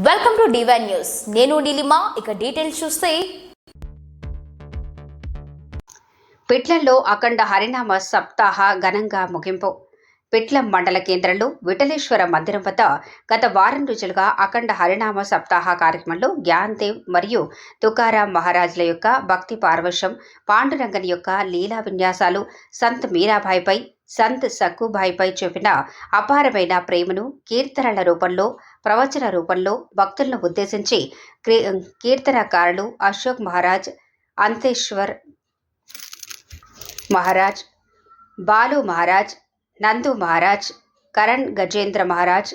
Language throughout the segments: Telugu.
Welcome to divine news. నేను నీలిమా. ఇక డీటెయిల్స్ చూస్తే పిట్లంలో అఖండ హరినామ సప్తాహ ఘనంగా ముగింపు. పిట్లం మండల కేంద్రంలో విఠలేశ్వర మందిరం వద్ద గత వారం రోజులుగా అఖండ హరినామ సప్తాహ కార్యక్రమంలో జ్ఞాన్దేవ్ మరియు తుకారాం మహారాజుల యొక్క భక్తి పార్వశం, పాండురంగని యొక్క లీలా విన్యాసాలు, సంత్ మీరాబాయిపై, సంత్ సక్కుబాయిపై చూపిన అపారమైన ప్రేమను కీర్తనల రూపంలో, ప్రవచన రూపంలో భక్తులను ఉద్దేశించి కీర్తనకారులు అశోక్ మహారాజ్, అంతేశ్వర్ మహారాజ్, బాలు మహారాజ్, నందు మహారాజ్, కరణ్ గజేంద్ర మహారాజ్,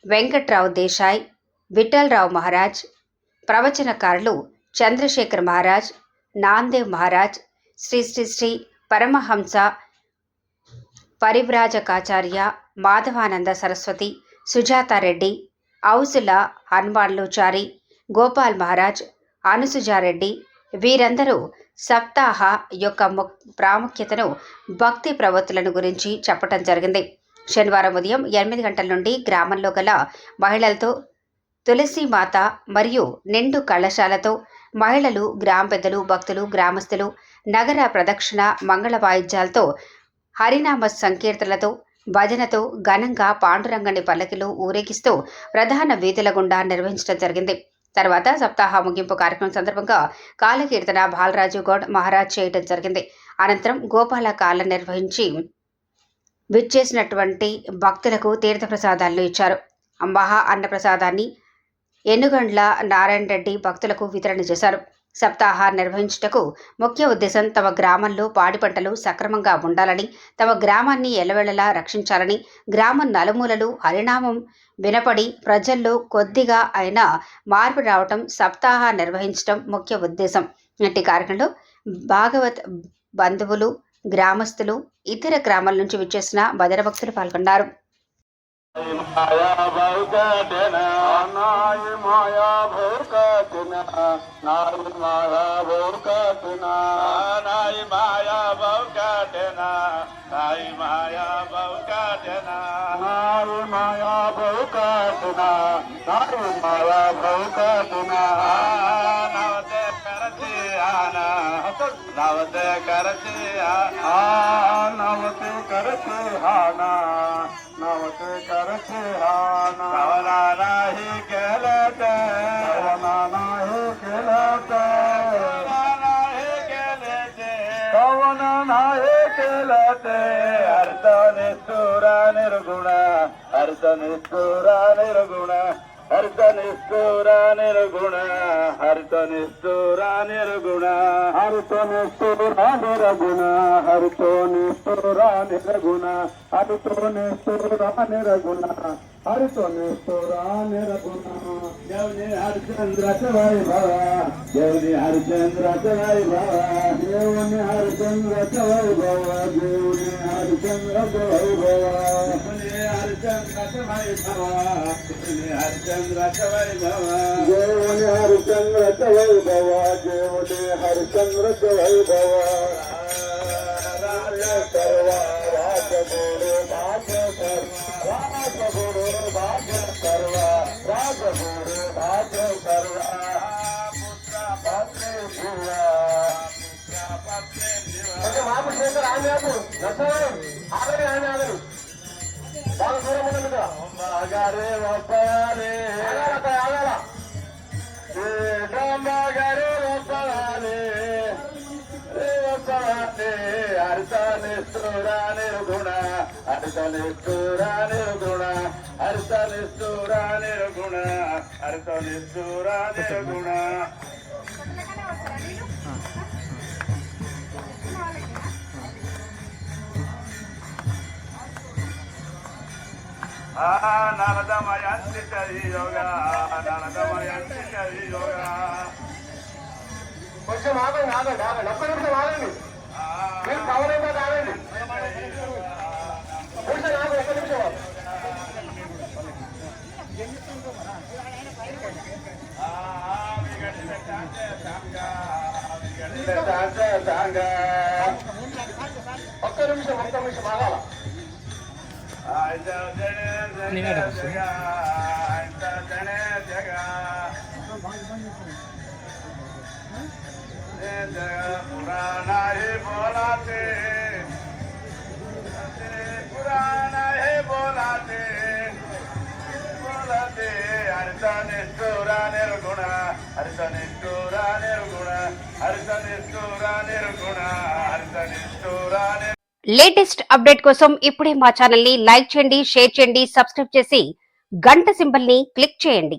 వెంకట్రావు దేశాయ్, విఠలరావు మహారాజ్, ప్రవచనకారులు చంద్రశేఖర్ మహారాజ్, నాందేవ్ మహారాజ్, శ్రీ శ్రీ శ్రీ పరమహంస పరివ్రాజకాచార్య మాధవానంద సరస్వతి, సుజాతారెడ్డి, ఔసుల హనుమాన్లుచారి, గోపాల్ మహారాజ్, అనుసుజారెడ్డి వీరందరూ సప్తాహ యొక్క ప్రాముఖ్యతను, భక్తి ప్రవృత్తులను గురించి చెప్పటం జరిగింది. శనివారం ఉదయం 8 గంటల నుండి గ్రామంలో గల మహిళలతో తులసీమాత మరియు నిండు కళశాలతో మహిళలు, గ్రామ పెద్దలు, భక్తులు, గ్రామస్తులు నగర ప్రదక్షిణ, మంగళ వాయిద్యాలతో, హరినామ సంకీర్తనలతో, భజనతో ఘనంగా పాండురంగని పల్లకిలో ఊరేగిస్తూ ప్రధాన వీధుల గుండా నిర్వహించడం జరిగింది. తర్వాత సప్తాహ ముగింపు కార్యక్రమం సందర్భంగా కాలకీర్తన బాలరాజు గౌడ్ మహారాజ్ చేయడం జరిగింది. అనంతరం గోపాల కాల నిర్వహించి విచ్చేసినటువంటి భక్తులకు తీర్థప్రసాదాలను ఇచ్చారు. మహా అన్నప్రసాదాన్ని ఎన్నుగండ్ల నారాయణ రెడ్డి భక్తులకు వితరణ చేశారు. సప్తాహ నిర్వహించుటకు ముఖ్య ఉద్దేశం తమ గ్రామంలో పాడి పంటలు సక్రమంగా ఉండాలని, తమ గ్రామాన్ని ఎల్లవేళలా రక్షించాలని, గ్రామం నలుమూలలు హరినామం వినపడి ప్రజల్లో కొద్దిగా అయినా మార్పు రావటం సప్తాహ నిర్వహించడం ముఖ్య ఉద్దేశం. ఇట్టి కార్యక్రమంలో భాగవత్ బంధువులు, గ్రామస్తులు, ఇతర గ్రామాల నుంచి విచ్చేసిన భజన భక్తులు పాల్గొన్నారు. माया भव कटना नाय माया भव कटना नाय माया भव कटना नाय माया भव कटना नाय माया भव कटना नाय माया भव कटना नाय माया भव कटना नवते करते आना नवते करते नवते करते आना नवते करते हाना कवना नाही केलते कवना नाही केलते कवना नाही केलते कवना नाही केलते अर्थ निष्ठुर निर्गुण अर्थ निष्ठुर निर्गुण अर्थ निष्ठुर निर्गुण अर्थ निष्ठुर निर्गुण अर्थ निष्ठुर निर्गुण अर्थ निष्ठुर निर्गुण अर्थ निष्ठुर निर्गुण अर्थ निष्ठुर निर्गुण देवनी हरिचंद्राचे वैभव देवनी हरिचंद्राचे वैभव देवनी हरिचंद्राचे वैभव देवनी हरिचंद्राचे वैभव देवनी हरिचंद्राचे वैभव देवनी हरिचंद्राचे वैभव देवनी हरिचंद्राचे वैभव देवनी हरिचंद्राचे वैभव राज सर्वा राजगुरु भाग्यकर राजगुरु भाग्यकर राजगुरु भाग्यकर पुत्र पत्नी शिवा पुत्र पत्नी शिवा అంటే మాపు చేస్తారు ఆమె ఆపు నచ్చరు ఆగని ఆమె ఆగని బాగా దూరం ఉన్నది కదా బాగారే వస్తారే ఆగాల ఆగాల బాగారే వస్తారే अर्थ निष्ठुर निर्गुण अर्थ निष्ठुर निर्गुण अर्थ निष्ठुर निर्गुण अर्थ निष्ठुर निर्गुण नारदमयंति चरी योगा नारदमयंति चरी योगा కొంచెం ఆగండి ఆగండి ఆగండి ఒక్క నిమిషం ఆగండి మీరు కవర్ అయితే ఆగండి కొంచెం ఆగండి ఒక్క నిమిషం ఒక్క నిమిషం ఆగాల जग जय पुराना ही बोलाते पुराना ही बोलाते बोलाते हरितनिष्ठुरा निर्गुण हरितनिष्ठुरा निर्गुण हरितनिष्ठुरा निर्गुण हरितनिष्ठुरा లేటెస్ట్ అప్డేట్ కోసం ఇప్పుడే మా ఛానల్ ని లైక్ చేయండి, షేర్ చేయండి, సబ్స్క్రైబ్ చేసి గంట సింబల్ ని క్లిక్ చేయండి.